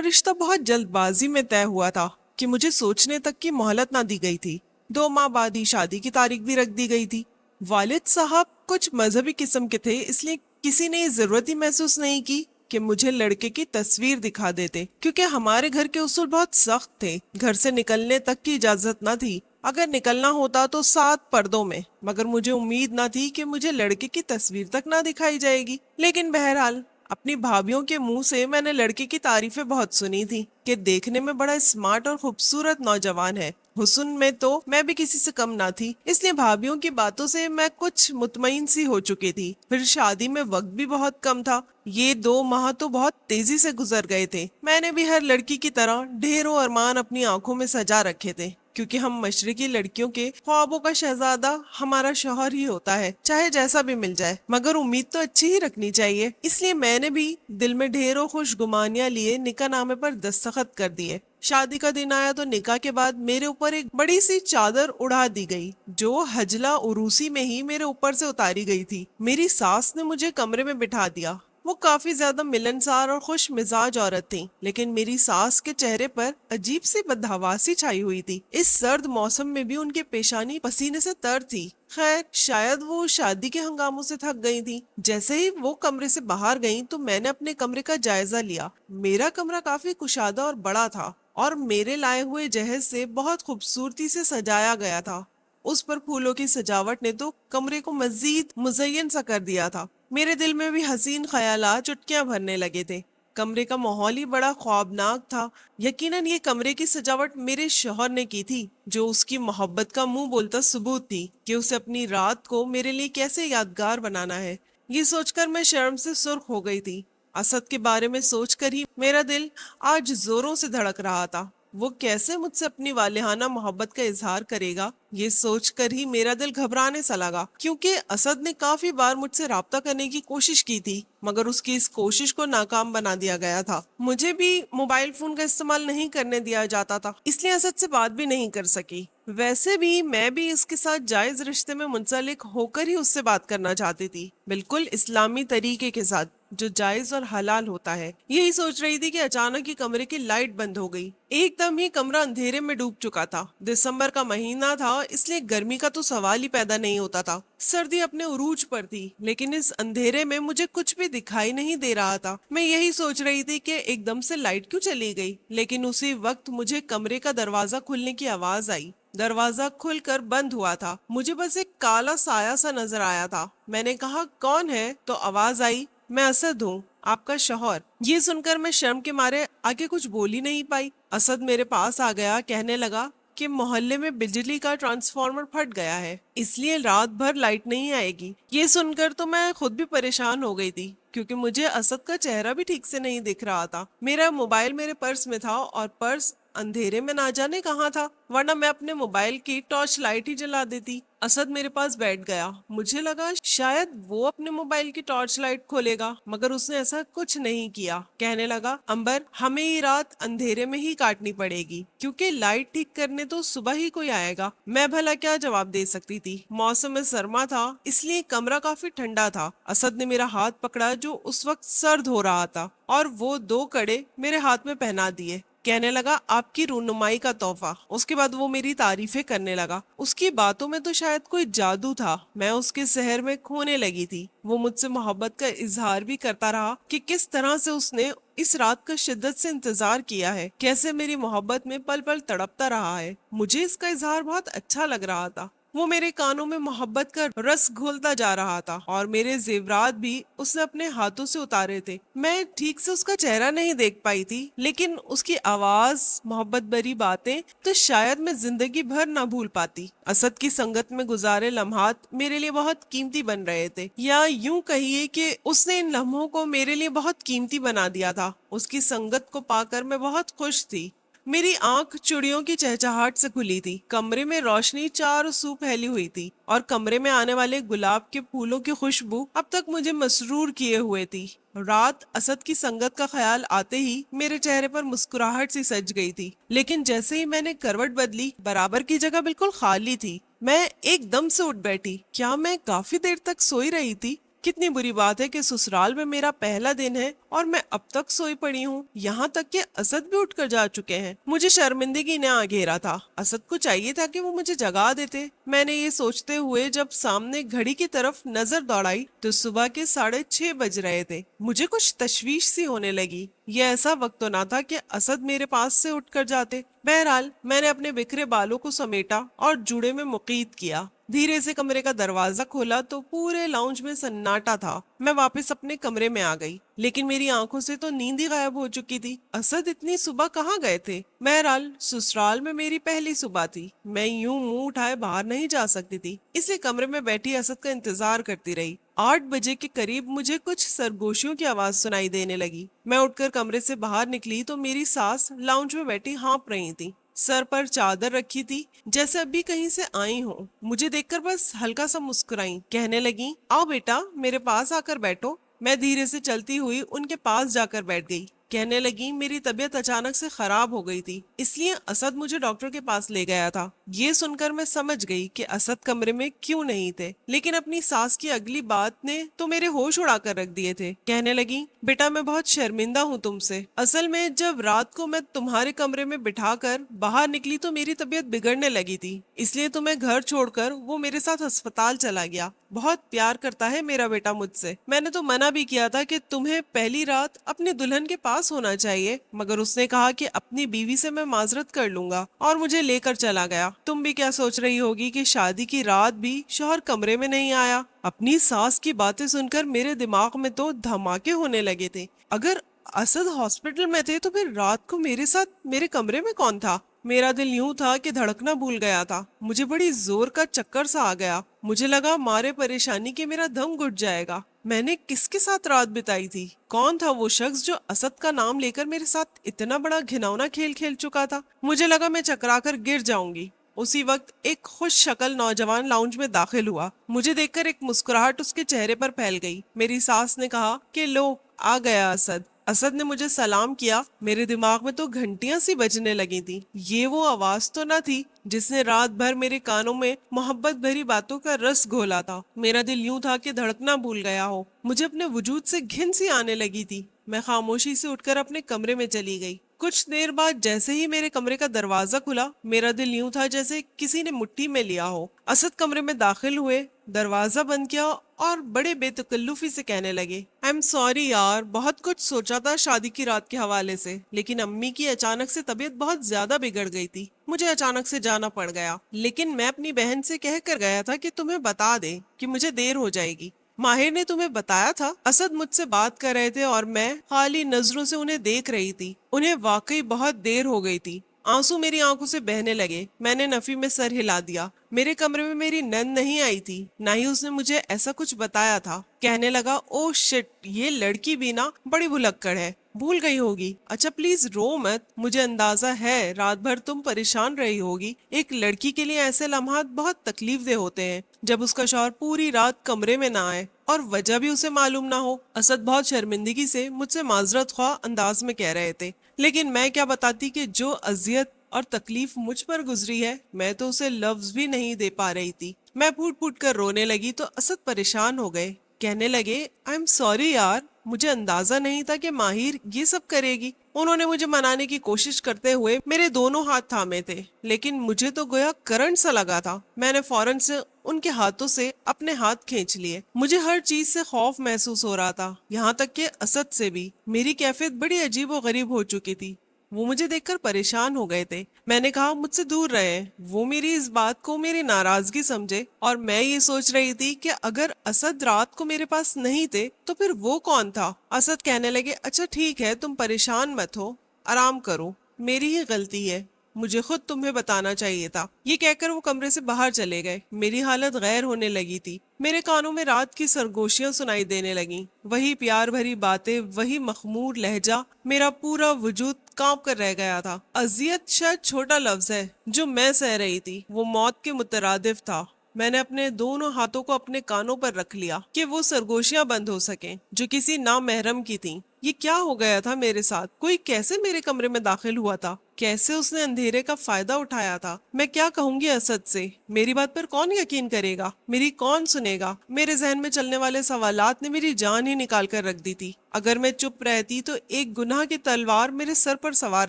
میرا رشتہ بہت جلد بازی میں طے ہوا تھا کہ مجھے سوچنے تک کی مہلت نہ دی گئی تھی۔ 2 ماہ بعد ہی شادی کی تاریخ بھی رکھ دی گئی تھی۔ والد صاحب کچھ مذہبی قسم کے تھے، اس لیے کسی نے یہ ضرورت ہی محسوس نہیں کی کہ مجھے لڑکے کی تصویر دکھا دیتے، کیونکہ ہمارے گھر کے اصول بہت سخت تھے۔ گھر سے نکلنے تک کی اجازت نہ تھی، اگر نکلنا ہوتا تو 7 پردوں میں، مگر مجھے امید نہ تھی کہ مجھے لڑکے کی تصویر تک نہ دکھائی جائے گی۔ لیکن بہرحال اپنی بھابھیوں کے منہ سے میں نے لڑکے کی تعریفیں بہت سنی تھی کہ دیکھنے میں بڑا اسمارٹ اور خوبصورت نوجوان ہے۔ حسن میں تو میں بھی کسی سے کم نہ تھی، اس لیے بھابھیوں کی باتوں سے میں کچھ مطمئن سی ہو چکی تھی۔ پھر شادی میں وقت بھی بہت کم تھا، یہ 2 ماہ تو بہت تیزی سے گزر گئے تھے۔ میں نے بھی ہر لڑکی کی طرح ڈھیروں ارمان اپنی آنکھوں میں سجا رکھے تھے، کیونکہ ہم مشرقی لڑکیوں کے خوابوں کا شہزادہ ہمارا شوہر ہی ہوتا ہے، چاہے جیسا بھی مل جائے، مگر امید تو اچھی ہی رکھنی چاہیے۔ اس لیے میں نے بھی دل میں ڈھیروں خوش گمانیاں لیے نکاح نامے پر دستخط کر دیے۔ شادی کا دن آیا تو نکاح کے بعد میرے اوپر ایک بڑی سی چادر اڑا دی گئی، جو حجلہ عروسی میں ہی میرے اوپر سے اتاری گئی تھی۔ میری ساس نے مجھے کمرے میں بٹھا دیا۔ وہ کافی زیادہ ملنسار اور خوش مزاج عورت تھی، لیکن میری ساس کے چہرے پر عجیب سی بدحواسی چھائی ہوئی تھی۔ اس سرد موسم میں بھی ان کی پیشانی پسینے سے تر تھی۔ خیر، شاید وہ شادی کے ہنگاموں سے تھک گئی تھی۔ جیسے ہی وہ کمرے سے باہر گئیں تو میں نے اپنے کمرے کا جائزہ لیا۔ میرا کمرہ کافی کشادہ اور بڑا تھا، اور میرے لائے ہوئے جہیز سے بہت خوبصورتی سے سجایا گیا تھا۔ اس پر پھولوں کی سجاوٹ نے تو کمرے کو مزید مزین سا کر دیا تھا۔ میرے دل میں بھی حسین خیالات چٹکیاں بھرنے لگے تھے۔ کمرے کا ماحول ہی بڑا خوابناک تھا۔ یقیناً یہ کمرے کی سجاوٹ میرے شوہر نے کی تھی، جو اس کی محبت کا منہ بولتا ثبوت تھی کہ اسے اپنی رات کو میرے لیے کیسے یادگار بنانا ہے۔ یہ سوچ کر میں شرم سے سرخ ہو گئی تھی۔ اسد کے بارے میں سوچ کر ہی میرا دل آج زوروں سے دھڑک رہا تھا۔ وہ کیسے مجھ سے اپنی والہانہ محبت کا اظہار کرے گا، یہ سوچ کر ہی میرا دل گھبرانے سا لگا، کیونکہ اسد نے کافی بار مجھ سے رابطہ کرنے کی کوشش کی تھی، مگر اس کی اس کوشش کو ناکام بنا دیا گیا تھا۔ مجھے بھی موبائل فون کا استعمال نہیں کرنے دیا جاتا تھا، اس لیے اسد سے بات بھی نہیں کر سکی۔ ویسے بھی میں بھی اس کے ساتھ جائز رشتے میں منسلک ہو کر ہی اس سے بات کرنا چاہتی تھی، بالکل اسلامی طریقے کے ساتھ، جو جائز اور حلال ہوتا ہے۔ یہی سوچ رہی تھی کہ اچانک ہی کمرے کی لائٹ بند ہو گئی۔ ایک دم ہی کمرہ اندھیرے میں ڈوب چکا تھا۔ دسمبر کا مہینہ تھا، اس لیے گرمی کا تو سوال ہی پیدا نہیں ہوتا تھا۔ سردی اپنے عروج پر تھی، لیکن اس اندھیرے میں مجھے کچھ بھی دکھائی نہیں دے رہا تھا۔ میں یہی سوچ رہی تھی کہ ایک دم سے لائٹ کیوں چلی گئی، لیکن اسی وقت مجھے کمرے کا دروازہ کھلنے کی آواز آئی۔ دروازہ کھل کر بند ہوا تھا، مجھے بس ایک کالا سایہ سا نظر آیا تھا۔ میں نے کہا، کون ہے؟ تو آواز آئی، میں اسد ہوں، آپ کا شوہر۔ یہ سن کر میں شرم کے مارے آگے کچھ بول ہی نہیں پائی۔ اسد میرے پاس آ گیا، کہنے لگا کہ محلے میں بجلی کا ٹرانسفارمر پھٹ گیا ہے، اس لیے رات بھر لائٹ نہیں آئے گی۔ یہ سن کر تو میں خود بھی پریشان ہو گئی تھی، کیونکہ مجھے اسد کا چہرہ بھی ٹھیک سے نہیں دکھ رہا تھا۔ میرا موبائل میرے پرس میں تھا، اور پرس اندھیرے میں نہ جانے کہاں تھا، ورنہ میں اپنے موبائل کی ٹارچ لائٹ ہی جلا دیتی۔ اسد میرے پاس بیٹھ گیا، مجھے لگا شاید وہ اپنے موبائل کی ٹارچ لائٹ کھولے گا، مگر اس نے ایسا کچھ نہیں کیا۔ کہنے لگا، امبر، ہمیں یہ رات اندھیرے میں ہی کاٹنی پڑے گی، کیونکہ لائٹ ٹھیک کرنے تو صبح ہی کوئی آئے گا۔ میں بھلا کیا جواب دے سکتی تھی؟ موسم سرما تھا، اس لیے کمرہ کافی ٹھنڈا تھا۔ اسد نے میرا ہاتھ پکڑا، جو اس وقت سرد ہو رہا تھا، اور وہ 2 کڑے میرے ہاتھ میں پہنا دیے۔ کہنے لگا، آپ کی رونمائی کا تحفہ۔ اس کے بعد وہ میری تعریفیں کرنے لگا۔ اس کی باتوں میں تو شاید کوئی جادو تھا، میں اس کے سحر میں کھونے لگی تھی۔ وہ مجھ سے محبت کا اظہار بھی کرتا رہا کہ کس طرح سے اس نے اس رات کا شدت سے انتظار کیا ہے، کیسے میری محبت میں پل پل تڑپتا رہا ہے۔ مجھے اس کا اظہار بہت اچھا لگ رہا تھا۔ وہ میرے کانوں میں محبت کا رس گھولتا جا رہا تھا، اور میرے زیورات بھی اس نے اپنے ہاتھوں سے اتارے تھے۔ میں ٹھیک سے اس کا چہرہ نہیں دیکھ پائی تھی، لیکن اس کی آواز، محبت بھری باتیں تو شاید میں زندگی بھر نہ بھول پاتی۔ اسد کی سنگت میں گزارے لمحات میرے لیے بہت قیمتی بن رہے تھے، یا یوں کہیے کہ اس نے ان لمحوں کو میرے لیے بہت قیمتی بنا دیا تھا۔ اس کی سنگت کو پا کر میں بہت خوش تھی۔ میری آنکھ چڑیوں کی چہچہاہٹ سے کھلی تھی۔ کمرے میں روشنی چاروں سو پھیلی ہوئی تھی، اور کمرے میں آنے والے گلاب کے پھولوں کی خوشبو اب تک مجھے مسرور کیے ہوئے تھی۔ رات اسد کی سنگت کا خیال آتے ہی میرے چہرے پر مسکراہٹ سی سج گئی تھی، لیکن جیسے ہی میں نے کروٹ بدلی، برابر کی جگہ بالکل خالی تھی۔ میں ایک دم سے اٹھ بیٹھی۔ کیا میں کافی دیر تک سوئی رہی تھی؟ کتنی بری بات ہے کہ سسرال میں میرا پہلا دن ہے اور میں اب تک سوئی پڑی ہوں، یہاں تک کہ اسد بھی اٹھ کر جا چکے ہیں۔ مجھے شرمندگی نے آ گھیرا تھا، اسد کو چاہیے تھا کہ وہ مجھے جگا دیتے۔ میں نے یہ سوچتے ہوئے جب سامنے گھڑی کی طرف نظر دوڑائی تو صبح کے 6:30 بج رہے تھے۔ مجھے کچھ تشویش سی ہونے لگی، یہ ایسا وقت تو نہ تھا کہ اسد میرے پاس سے اٹھ کر جاتے۔ بہرحال میں نے اپنے بکھرے بالوں کو سمیٹا اور جوڑے میں مقید کیا، دھیرے سے کمرے کا دروازہ کھولا تو پورے لاؤنج میں سناٹا تھا۔ میں واپس اپنے کمرے میں آ گئی، لیکن میری آنکھوں سے تو نیند ہی غائب ہو چکی تھی۔ اسد اتنی صبح کہاں گئے تھے؟ بہرحال سسرال میں میری پہلی صبح تھی، میں یوں منہ اٹھائے باہر نہیں جا سکتی تھی، اس لیے کمرے میں بیٹھی اسد کا انتظار کرتی رہی۔ 8 بجے کے قریب مجھے کچھ سرگوشیوں کی آواز سنائی دینے لگی۔ میں اٹھ کر کمرے سے باہر نکلی تو میری ساس لاؤنج میں بیٹھی ہانپ رہی تھی، سر پر چادر رکھی تھی جیسے ابھی کہیں سے آئی ہوں۔ مجھے دیکھ کر بس ہلکا سا مسکرائیں، کہنے لگیں آؤ بیٹا میرے پاس آ کر بیٹھو۔ میں دھیرے سے چلتی ہوئی ان کے پاس جا کر بیٹھ گئی۔ کہنے لگیں میری طبیعت اچانک سے خراب ہو گئی تھی، اس لیے اسد مجھے ڈاکٹر کے پاس لے گیا تھا۔ یہ سن کر میں سمجھ گئی کہ اسد کمرے میں کیوں نہیں تھے، لیکن اپنی ساس کی اگلی بات نے تو میرے ہوش اڑا کر رکھ دیے تھے۔ کہنے لگیں بیٹا میں بہت شرمندہ ہوں تم سے، اصل میں جب رات کو میں تمہارے کمرے میں بٹھا کر باہر نکلی تو میری طبیعت بگڑنے لگی تھی، اس لیے تمہیں گھر چھوڑ کر وہ میرے ساتھ ہسپتال چلا گیا۔ بہت پیار کرتا ہے میرا بیٹا مجھ سے، میں نے تو منع بھی کیا تھا کہ تمہیں پہلی رات اپنے دلہن کے پاس ہونا چاہیے، مگر اس نے کہا کہ اپنی بیوی سے میں معذرت کر لوں گا اور مجھے لے کر چلا گیا۔ تم بھی کیا سوچ رہی ہوگی کہ شادی کی رات بھی شوہر کمرے میں نہیں آیا؟ اپنی ساس کی باتیں سن کر میرے دماغ میں تو دھماکے ہونے لگے تھے۔ اگر اسد ہاسپٹل میں تھے تو پھر رات کو میرے ساتھ میرے کمرے میں کون تھا؟ میرا دل یوں تھا کہ دھڑکنا بھول گیا تھا، مجھے بڑی زور کا چکر سا آ گیا، مجھے لگا مارے پریشانی کے میرا دم گھٹ جائے گا۔ میں نے کس کے ساتھ رات بتائی تھی؟ کون تھا وہ شخص جو اسد کا نام لے کر میرے ساتھ اتنا بڑا گھناؤنا کھیل کھیل چکا تھا؟ مجھے لگا میں چکرا کر گر جاؤں گی۔ اسی وقت ایک خوش شکل نوجوان لاؤنج میں داخل ہوا، مجھے دیکھ کر ایک مسکراہٹ اس کے چہرے پر پھیل گئی۔ میری ساس نے کہا کہ لو آ گیا اسد۔ اسد نے مجھے سلام کیا، میرے دماغ میں تو گھنٹیاں سی بجنے لگی تھی۔ یہ وہ آواز تو نہ تھی جس نے رات بھر میرے کانوں میں محبت بھری باتوں کا رس گھولا تھا۔ میرا دل یوں تھا کہ دھڑکنا بھول گیا ہو، مجھے اپنے وجود سے گھن سی آنے لگی تھی۔ میں خاموشی سے اٹھ کر اپنے کمرے میں چلی گئی۔ کچھ دیر بعد جیسے ہی میرے کمرے کا دروازہ کھلا، میرا دل یوں تھا جیسے کسی نے مٹھی میں لیا ہو۔ اسد کمرے میں داخل ہوئے، دروازہ بند کیا اور بڑے بے تکلفی سے کہنے لگے آئی ایم سوری یار، بہت کچھ سوچا تھا شادی کی رات کے حوالے سے، لیکن امی کی اچانک سے طبیعت بہت زیادہ بگڑ گئی تھی، مجھے اچانک سے جانا پڑ گیا، لیکن میں اپنی بہن سے کہہ کر گیا تھا کہ تمہیں بتا دے کہ مجھے دیر ہو جائے گی۔ ماہر نے تمہیں بتایا تھا؟ اسد مجھ سے بات کر رہے تھے اور میں خالی نظروں سے انہیں دیکھ رہی تھی، انہیں واقعی بہت دیر ہو گئی تھی۔ آنسو میری آنکھوں سے بہنے لگے، میں نے نفی میں سر ہلا دیا۔ میرے کمرے میں میری نند نہیں آئی تھی، نہ ہی اس نے مجھے ایسا کچھ بتایا تھا۔ کہنے لگا او شٹ، یہ لڑکی بھی نا بڑی بھلکڑ ہے، بھول گئی ہوگی۔ اچھا پلیز رو مت، مجھے اندازہ ہے رات بھر تم پریشان رہی ہوگی، ایک لڑکی کے لیے ایسے لمحات بہت تکلیف دہ ہوتے ہیں جب اس کا شوہر پوری رات کمرے میں نہ آئے اور وجہ بھی اسے معلوم نہ ہو۔ اسد بہت شرمندگی سے مجھ سے معذرت خواہ انداز میں کہہ رہے تھے، لیکن میں کیا بتاتی کہ جو اذیت اور تکلیف مجھ پر گزری ہے میں تو اسے لفظ بھی نہیں دے پا رہی تھی۔ میں پھوٹ پھوٹ کر رونے لگی تو اسد پریشان ہو گئے، کہنے لگے آئی ایم سوری یار، مجھے اندازہ نہیں تھا کہ ماہر یہ سب کرے گی۔ انہوں نے مجھے منانے کی کوشش کرتے ہوئے میرے دونوں ہاتھ تھامے تھے، لیکن مجھے تو گویا کرنٹ سا لگا تھا۔ میں نے فوراً سے ان کے ہاتھوں سے اپنے ہاتھ کھینچ لیے۔ مجھے ہر چیز سے خوف محسوس ہو رہا تھا، یہاں تک کہ اسد سے بھی۔ میری کیفیت بڑی عجیب و غریب ہو چکی تھی، وہ مجھے دیکھ کر پریشان ہو گئے تھے۔ میں نے کہا مجھ سے دور رہے، وہ میری اس بات کو میری ناراضگی سمجھے، اور میں یہ سوچ رہی تھی کہ اگر اسد رات کو میرے پاس نہیں تھے تو پھر وہ کون تھا؟ اسد کہنے لگے اچھا ٹھیک ہے، تم پریشان مت ہو، آرام کرو، میری ہی غلطی ہے، مجھے خود تمہیں بتانا چاہیے تھا۔ یہ کہہ کر وہ کمرے سے باہر چلے گئے۔ میری حالت غیر ہونے لگی تھی، میرے کانوں میں رات کی سرگوشیاں سنائی دینے لگیں، وہی پیار بھری باتیں، وہی مخمور لہجہ، میرا پورا وجود کانپ کر رہ گیا تھا۔ اذیت شاید چھوٹا لفظ ہے جو میں سہ رہی تھی، وہ موت کے مترادف تھا۔ میں نے اپنے دونوں ہاتھوں کو اپنے کانوں پر رکھ لیا کہ وہ سرگوشیاں بند ہو سکیں جو کسی نامحرم کی تھیں۔ یہ کیا ہو گیا تھا میرے ساتھ؟ کوئی کیسے میرے کمرے میں داخل ہوا تھا؟ کیسے اس نے اندھیرے کا فائدہ اٹھایا تھا؟ میں کیا کہوں گی اسد سے؟ میری بات پر کون یقین کرے گا؟ میری کون سنے گا؟ میرے ذہن میں چلنے والے سوالات نے میری جان ہی نکال کر رکھ دی تھی۔ اگر میں چپ رہتی تو ایک گناہ کی تلوار میرے سر پر سوار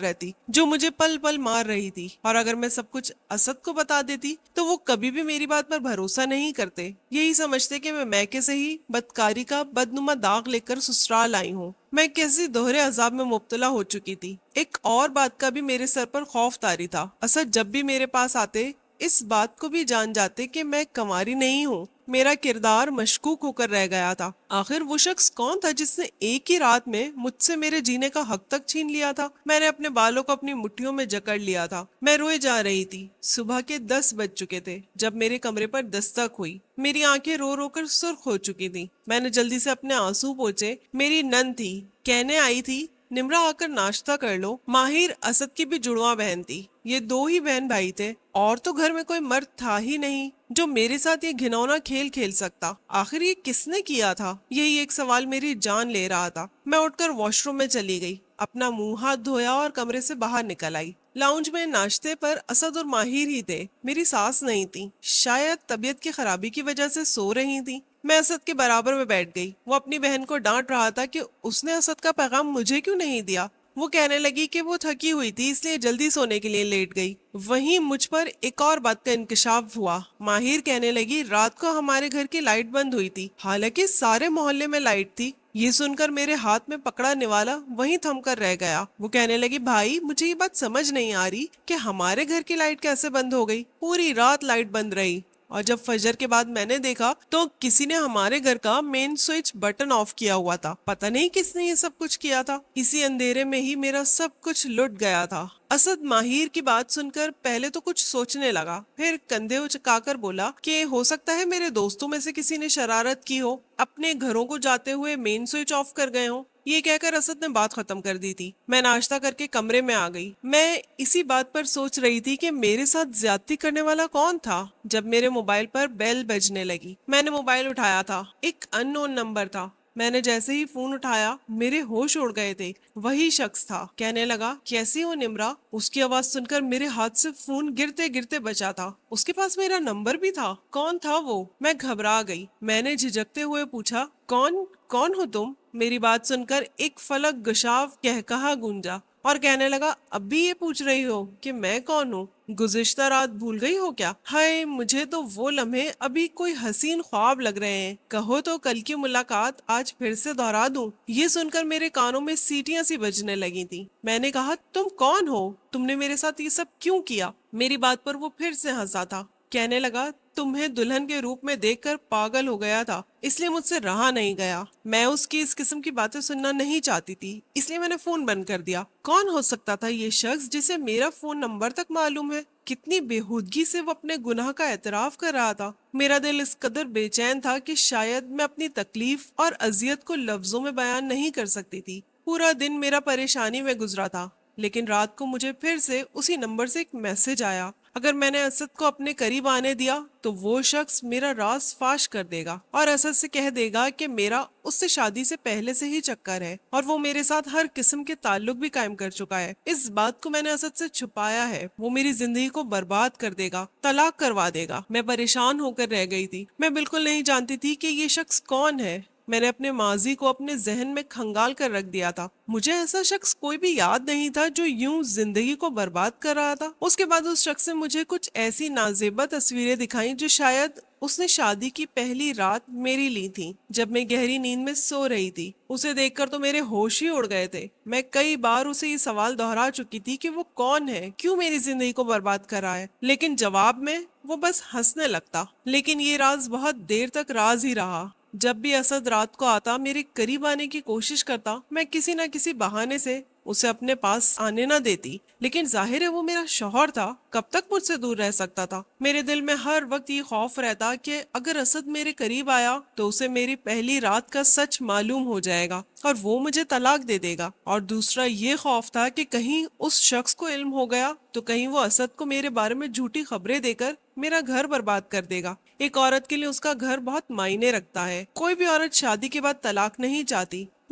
رہتی جو مجھے پل پل مار رہی تھی، اور اگر میں سب کچھ اسد کو بتا دیتی تو وہ کبھی بھی میری بات پر بھروسہ نہیں کرتے، یہی سمجھتے کہ میں میکے سے ہی بدکاری کا بدنما داغ لے کر سسرال آئی ہوں۔ میں کیسی دوہرے عذاب میں مبتلا ہو چکی تھی۔ ایک اور بات کا بھی میرے سر پر خوف طاری تھا، اسد جب بھی میرے پاس آتے اس بات کو بھی جان جاتے کہ میں کنواری نہیں ہوں۔ میرا کردار مشکوک ہو کر رہ گیا تھا۔ آخر وہ شخص کون تھا جس نے ایک ہی رات میں مجھ سے میرے جینے کا حق تک چھین لیا تھا؟ میں نے اپنے بالوں کو اپنی مٹھیوں میں جکڑ لیا تھا۔ میں روئے جا رہی تھی۔ صبح کے 10 بج چکے تھے جب میرے کمرے پر دستک ہوئی۔ میری آنکھیں رو رو کر سرخ ہو چکی تھی۔ میں نے جلدی سے اپنے آنسو پوچھے۔ میری نند تھی، کہنے آئی تھی نمرا آ کر ناشتہ کر لو۔ ماہر اسد کی بھی جڑواں بہن تھی، یہ 2 ہی بہن بھائی تھے، اور تو گھر میں کوئی مرد تھا ہی نہیں جو میرے ساتھ یہ گھنونا کھیل کھیل سکتا۔ آخر یہ کس نے کیا تھا؟ یہی ایک سوال میری جان لے رہا تھا۔ میں اٹھ کر واش روم میں چلی گئی، اپنا منہ ہاتھ دھویا اور کمرے سے باہر نکل آئی۔ لاؤنج میں ناشتے پر اسد اور ماہر ہی تھے، میری ساس نہیں تھی، شاید طبیعت کی خرابی کی وجہ سے سو رہی تھی۔ میں اسد کے برابر میں بیٹھ گئی۔ وہ اپنی بہن کو ڈانٹ رہا تھا کہ اس نے اسد کا پیغام مجھے کیوں نہیں دیا۔ وہ کہنے لگی کہ وہ تھکی ہوئی تھی اس لیے جلدی سونے کے لیے لیٹ گئی۔ وہیں مجھ پر ایک اور بات کا انکشاف ہوا۔ ماہر کہنے لگی رات کو ہمارے گھر کی لائٹ بند ہوئی تھی، حالانکہ سارے محلے میں لائٹ تھی۔ یہ سن کر میرے ہاتھ میں پکڑا نوالا وہیں تھم کر رہ گیا۔ وہ کہنے لگی بھائی مجھے یہ بات سمجھ نہیں آ رہی کہ ہمارے گھر کی لائٹ کیسے بند ہو گئی؟ پوری رات لائٹ بند رہی، اور جب فجر کے بعد میں نے دیکھا تو کسی نے ہمارے گھر کا مین سوئچ بٹن آف کیا ہوا تھا۔ پتہ نہیں کس نے یہ سب کچھ کیا تھا۔ اسی اندھیرے میں ہی میرا سب کچھ لٹ گیا تھا۔ اسد ماہر کی بات سن کر پہلے تو کچھ سوچنے لگا، پھر کندھے اچکا کر بولا کہ ہو سکتا ہے میرے دوستوں میں سے کسی نے شرارت کی ہو، اپنے گھروں کو جاتے ہوئے مین سوئچ آف کر گئے ہوں۔ یہ کہہ کر اسد نے بات ختم کر دی تھی۔ میں ناشتہ کر کے کمرے میں آ گئی۔ میں اسی بات پر سوچ رہی تھی کہ میرے ساتھ زیادتی کرنے والا کون تھا جب میرے موبائل پر بیل بجنے لگی۔ میں نے موبائل اٹھایا تھا، ایک ان نون نمبر تھا۔ میں نے جیسے ہی فون اٹھایا میرے ہوش اڑ گئے تھے۔ وہی شخص تھا، کہنے لگا کیسی ہو نمرا؟ اس کی آواز سن کر میرے ہاتھ سے فون گرتے گرتے بچا تھا۔ اس کے پاس میرا نمبر بھی تھا۔ کون تھا وہ؟ میں گھبرا گئی۔ میں نے جھجکتے ہوئے پوچھا کون ہو تم؟ میری بات سن کر ایک فلک گشاو کہا گونجا اور کہنے لگا اب بھی یہ پوچھ رہی ہو کہ میں کون ہوں؟ گزشتہ رات بھول گئی ہو کیا؟ ہائے مجھے تو وہ لمحے ابھی کوئی حسین خواب لگ رہے ہیں۔ کہو تو کل کی ملاقات آج پھر سے دہرا دوں؟ یہ سن کر میرے کانوں میں سیٹیاں سی بجنے لگی تھی۔ میں نے کہا تم کون ہو؟ تم نے میرے ساتھ یہ سب کیوں کیا؟ میری بات پر وہ پھر سے ہنسا تھا، کہنے لگا تمہیں دلہن کے روپ میں دیکھ کر پاگل ہو گیا تھا، اس لیے مجھ سے رہا نہیں گیا۔ میں اس کی اس قسم کی باتیں سننا نہیں چاہتی تھی، اس لیے میں نے فون بند کر دیا۔ کون ہو سکتا تھا یہ شخص جسے میرا فون نمبر تک معلوم ہے؟ کتنی بےہودگی سے وہ اپنے گناہ کا اعتراف کر رہا تھا۔ میرا دل اس قدر بے چین تھا کہ شاید میں اپنی تکلیف اور اذیت کو لفظوں میں بیان نہیں کر سکتی تھی۔ پورا دن میرا پریشانی میں گزرا تھا، لیکن رات کو مجھے پھر سے اسی نمبر سے ایک میسج آیا۔ اگر میں نے اسد کو اپنے قریب آنے دیا تو وہ شخص میرا راز فاش کر دے گا اور اسد سے کہہ دے گا کہ میرا اس سے شادی سے پہلے سے ہی چکر ہے اور وہ میرے ساتھ ہر قسم کے تعلق بھی قائم کر چکا ہے۔ اس بات کو میں نے اسد سے چھپایا ہے، وہ میری زندگی کو برباد کر دے گا، طلاق کروا دے گا۔ میں پریشان ہو کر رہ گئی تھی۔ میں بالکل نہیں جانتی تھی کہ یہ شخص کون ہے۔ میں نے اپنے ماضی کو اپنے ذہن میں کھنگال کر رکھ دیا تھا۔ مجھے ایسا شخص کوئی بھی یاد نہیں تھا جو یوں زندگی کو برباد کر رہا تھا۔ اس کے بعد اس شخص نے مجھے کچھ ایسی نازیبا تصویریں دکھائیں جو شاید اس نے شادی کی پہلی رات میری لی تھی، جب میں گہری نیند میں سو رہی تھی۔ اسے دیکھ کر تو میرے ہوش ہی اڑ گئے تھے۔ میں کئی بار اسے یہ سوال دہرا چکی تھی کہ وہ کون ہے، کیوں میری زندگی کو برباد کر رہا ہے، لیکن جواب میں وہ بس ہنسنے لگتا۔ لیکن یہ راز بہت دیر تک راز ہی رہا۔ جب بھی اسد رات کو آتا، میرے قریب آنے کی کوشش کرتا، میں کسی نہ کسی بہانے سے اسے اپنے پاس آنے نہ دیتی، لیکن ظاہر ہے وہ میرا شوہر تھا، کب تک مجھ سے دور رہ سکتا تھا؟ میرے دل میں ہر وقت یہ خوف رہتا کہ اگر اسد میرے قریب آیا تو اسے میری پہلی رات کا سچ معلوم ہو جائے گا اور وہ مجھے طلاق دے دے گا، اور دوسرا یہ خوف تھا کہ کہیں اس شخص کو علم ہو گیا تو کہیں وہ اسد کو میرے بارے میں جھوٹی خبریں دے کر میرا گھر برباد کر دے گا۔ ایک عورت کے لیے اس کا گھر بہت معنی رکھتا ہے۔ کوئی بھی عورت شادی کے بعد طلاق نہیں چاہتی۔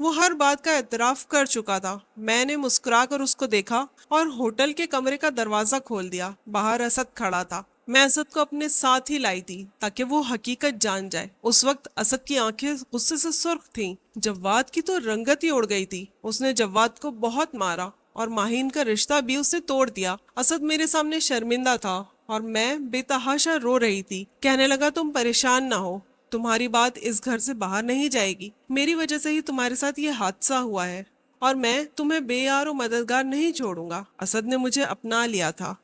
وہ ہر بات کا اعتراف کر چکا تھا۔ میں نے مسکرا کر اس کو دیکھا اور ہوٹل کے کمرے کا دروازہ کھول دیا۔ باہر اسد کھڑا تھا۔ میں اسد کو اپنے ساتھ ہی لائی تھی تاکہ وہ حقیقت جان جائے۔ اس وقت اسد کی آنکھیں غصے سے سرخ تھیں۔ جواد کی تو رنگت ہی اڑ گئی تھی۔ اس نے جواد کو بہت مارا اور ماہین کا رشتہ بھی اس نے توڑ دیا۔ اسد میرے سامنے شرمندہ تھا اور میں بے تحاشا رو رہی تھی۔ کہنے لگا تم پریشان نہ ہو، تمہاری بات اس گھر سے باہر نہیں جائے گی۔ میری وجہ سے ہی تمہارے ساتھ یہ حادثہ ہوا ہے اور میں تمہیں بے یار و مددگار نہیں چھوڑوں گا۔ اسد نے مجھے اپنا لیا تھا